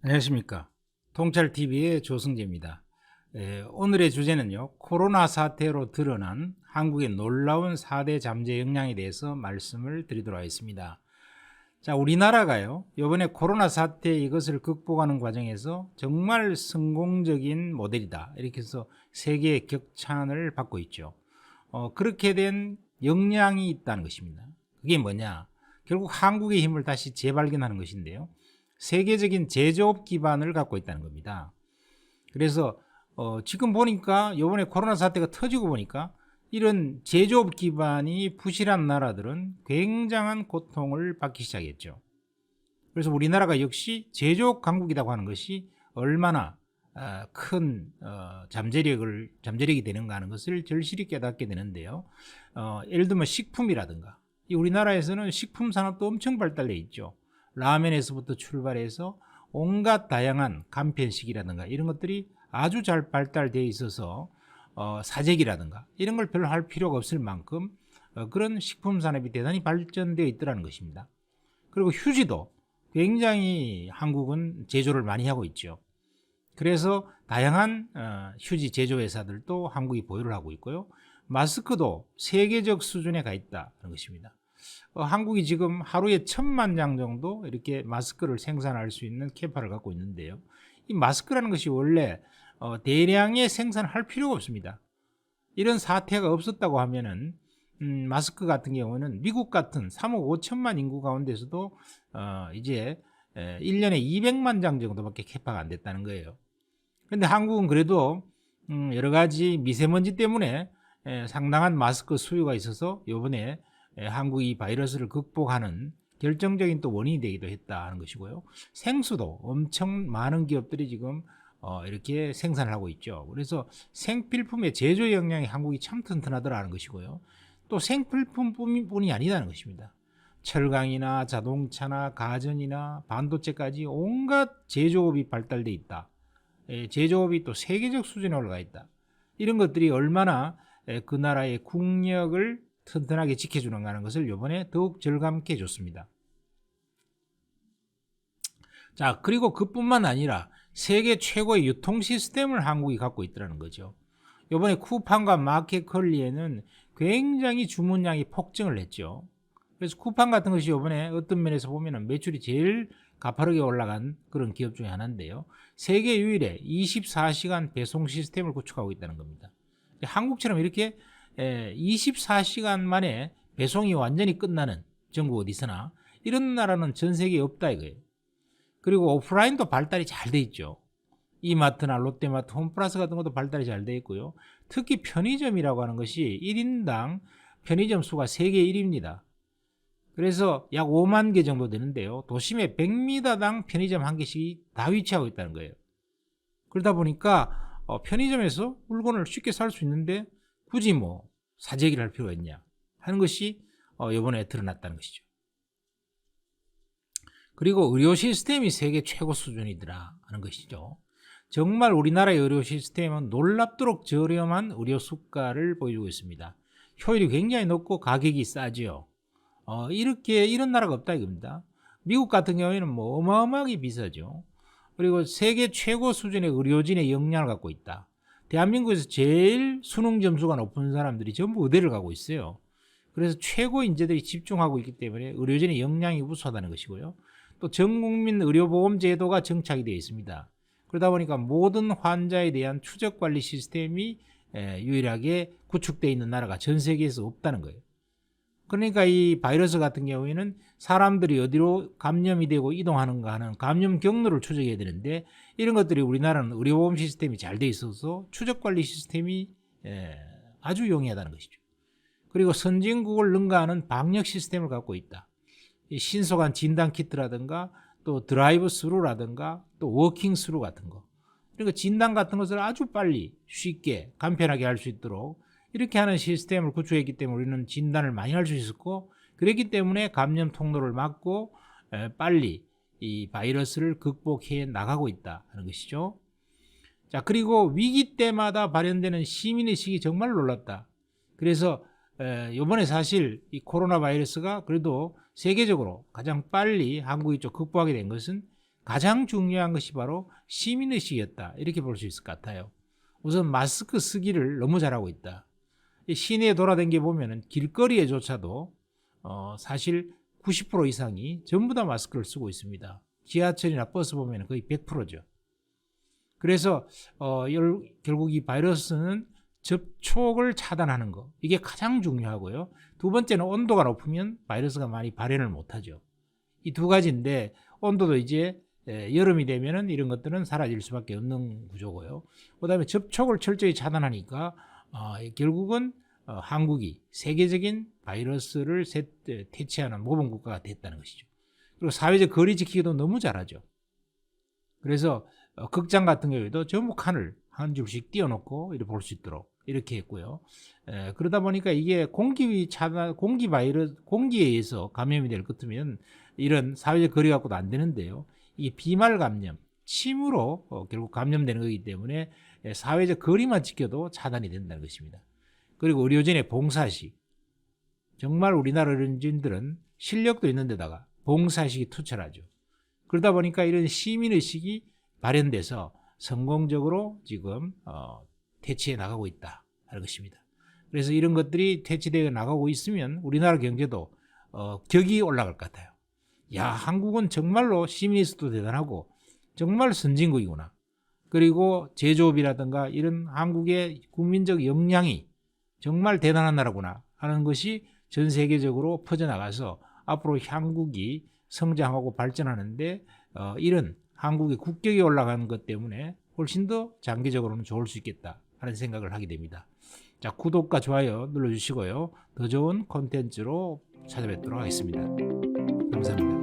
안녕하십니까. 통찰TV의 조승재입니다. 오늘의 주제는요, 코로나 사태로 드러난 한국의 놀라운 4대 잠재 역량에 대해서 말씀을 드리도록 하겠습니다. 자, 우리나라가요, 이번에 코로나 사태 이것을 극복하는 과정에서 정말 성공적인 모델이다, 이렇게 해서 세계의 격찬을 받고 있죠. 그렇게 된 역량이 있다는 것입니다. 그게 뭐냐? 결국 한국의 힘을 다시 재발견하는 것인데요, 세계적인 제조업 기반을 갖고 있다는 겁니다. 그래서 지금 보니까 이번에 코로나 사태가 터지고 보니까 이런 제조업 기반이 부실한 나라들은 굉장한 고통을 받기 시작했죠. 그래서 우리나라가 역시 제조업 강국이라고 하는 것이 얼마나 큰 잠재력이 되는가 하는 것을 절실히 깨닫게 되는데요. 예를 들면 식품이라든가, 이 우리나라에서는 식품 산업도 엄청 발달돼 있죠. 라면에서부터 출발해서 온갖 다양한 간편식이라든가 이런 것들이 아주 잘 발달되어 있어서 사재기라든가 이런 걸 별로 할 필요가 없을 만큼 그런 식품 산업이 대단히 발전되어 있더라는 것입니다. 그리고 휴지도 굉장히 한국은 제조를 많이 하고 있죠. 그래서 다양한 휴지 제조 회사들도 한국이 보유를 하고 있고요. 마스크도 세계적 수준에 가 있다는 것입니다. 한국이 지금 하루에 1000만 장 정도 이렇게 마스크를 생산할 수 있는 캐파를 갖고 있는데요. 이 마스크라는 것이 원래 대량의 생산을 할 필요가 없습니다. 이런 사태가 없었다고 하면은 마스크 같은 경우는 미국 같은 3억 5천만 인구 가운데서도 이제 1년에 200만 장 정도밖에 캐파가 안 됐다는 거예요. 그런데 한국은 그래도 여러 가지 미세먼지 때문에 상당한 마스크 수요가 있어서 이번에 한국이 바이러스를 극복하는 결정적인 또 원인이 되기도 했다는 것이고요. 생수도 엄청 많은 기업들이 지금 이렇게 생산을 하고 있죠. 그래서 생필품의 제조 역량이 한국이 참 튼튼하더라는 것이고요. 또 생필품뿐이 아니라는 것입니다. 철강이나 자동차나 가전이나 반도체까지 온갖 제조업이 발달돼 있다. 제조업이 또 세계적 수준에 올라가 있다. 이런 것들이 얼마나 그 나라의 국력을 튼튼하게 지켜주는가 하는 것을 이번에 더욱 절감케 해줬습니다. 자, 그리고 그뿐만 아니라 세계 최고의 유통 시스템을 한국이 갖고 있더라는 거죠. 이번에 쿠팡과 마켓컬리에는 굉장히 주문량이 폭증을 했죠. 그래서 쿠팡 같은 것이 이번에 어떤 면에서 보면 매출이 제일 가파르게 올라간 그런 기업 중에 하나인데요. 세계 유일의 24시간 배송 시스템을 구축하고 있다는 겁니다. 한국처럼 이렇게 24시간 만에 배송이 완전히 끝나는, 전국 어디서나 이런 나라는 전 세계에 없다 이거예요. 그리고 오프라인도 발달이 잘 돼 있죠. 이마트나 롯데마트, 홈플러스 같은 것도 발달이 잘 돼 있고요. 특히 편의점이라고 하는 것이 1인당 편의점 수가 세계 1위입니다. 그래서 약 5만 개 정도 되는데요. 도심에 100m당 편의점 한 개씩 다 위치하고 있다는 거예요. 그러다 보니까 편의점에서 물건을 쉽게 살 수 있는데 굳이 뭐 사재기를 할 필요가 있냐 하는 것이 이번에 드러났다는 것이죠. 그리고 의료 시스템이 세계 최고 수준이더라 하는 것이죠. 정말 우리나라의 의료 시스템은 놀랍도록 저렴한 의료 수가를 보여주고 있습니다. 효율이 굉장히 높고 가격이 싸지요. 이런 나라가 없다 이겁니다. 미국 같은 경우에는 뭐 어마어마하게 비싸죠. 그리고 세계 최고 수준의 의료진의 역량을 갖고 있다. 대한민국에서 제일 수능 점수가 높은 사람들이 전부 의대를 가고 있어요. 그래서 최고 인재들이 집중하고 있기 때문에 의료진의 역량이 우수하다는 것이고요. 또 전국민 의료보험 제도가 정착이 되어 있습니다. 그러다 보니까 모든 환자에 대한 추적관리 시스템이 유일하게 구축되어 있는 나라가 전 세계에서 없다는 거예요. 그러니까 이 바이러스 같은 경우에는 사람들이 어디로 감염이 되고 이동하는가 하는 감염 경로를 추적해야 되는데, 이런 것들이 우리나라는 의료보험 시스템이 잘 돼 있어서 추적관리 시스템이 아주 용이하다는 것이죠. 그리고 선진국을 능가하는 방역 시스템을 갖고 있다. 신속한 진단 키트라든가 또 드라이브 스루라든가 또 워킹 스루 같은 거, 그러니까 진단 같은 것을 아주 빨리 쉽게 간편하게 할 수 있도록 이렇게 하는 시스템을 구축했기 때문에 우리는 진단을 많이 할 수 있었고, 그랬기 때문에 감염 통로를 막고 빨리 이 바이러스를 극복해 나가고 있다는 것이죠. 자, 그리고 위기 때마다 발현되는 시민의식이 정말 놀랍다. 그래서 이번에 사실 이 코로나 바이러스가 그래도 세계적으로 가장 빨리 한국이 좀 극복하게 된 것은 가장 중요한 것이 바로 시민의식이었다. 이렇게 볼 수 있을 것 같아요. 우선 마스크 쓰기를 너무 잘하고 있다. 시내에 돌아다니게 보면은 길거리에조차도 사실 90% 이상이 전부 다 마스크를 쓰고 있습니다. 지하철이나 버스 보면 거의 100%죠. 그래서 결국 이 바이러스는 접촉을 차단하는 거, 이게 가장 중요하고요. 두 번째는 온도가 높으면 바이러스가 많이 발현을 못하죠. 이 두 가지인데 온도도 이제 여름이 되면은 이런 것들은 사라질 수밖에 없는 구조고요. 그다음에 접촉을 철저히 차단하니까 결국은 한국이 세계적인 바이러스를 퇴치하는 모범 국가가 됐다는 것이죠. 그리고 사회적 거리 지키기도 너무 잘하죠. 그래서 극장 같은 경우에도 전부 칸을 한 줄씩 띄워놓고 이렇게 볼 수 있도록 이렇게 했고요. 그러다 보니까 이게 공기에 의해서 감염이 될 것 같으면 이런 사회적 거리 갖고도 안 되는데요. 이 비말 감염, 침으로 결국 감염되는 거기 때문에 사회적 거리만 지켜도 차단이 된다는 것입니다. 그리고 의료진의 봉사식, 정말 우리나라 의료진들은 실력도 있는 데다가 봉사식이 투철하죠. 그러다 보니까 이런 시민의식이 발현돼서 성공적으로 지금 퇴치해 나가고 있다 하는 것입니다. 그래서 이런 것들이 퇴치되어 나가고 있으면 우리나라 경제도 격이 올라갈 것 같아요. 야, 한국은 정말로 시민의식도 대단하고 정말 선진국이구나. 그리고 제조업이라든가 이런 한국의 국민적 역량이 정말 대단한 나라구나 하는 것이 전 세계적으로 퍼져나가서 앞으로 한국이 성장하고 발전하는데 이런 한국의 국격이 올라가는 것 때문에 훨씬 더 장기적으로는 좋을 수 있겠다 하는 생각을 하게 됩니다. 자, 구독과 좋아요 눌러주시고요. 더 좋은 콘텐츠로 찾아뵙도록 하겠습니다. 감사합니다.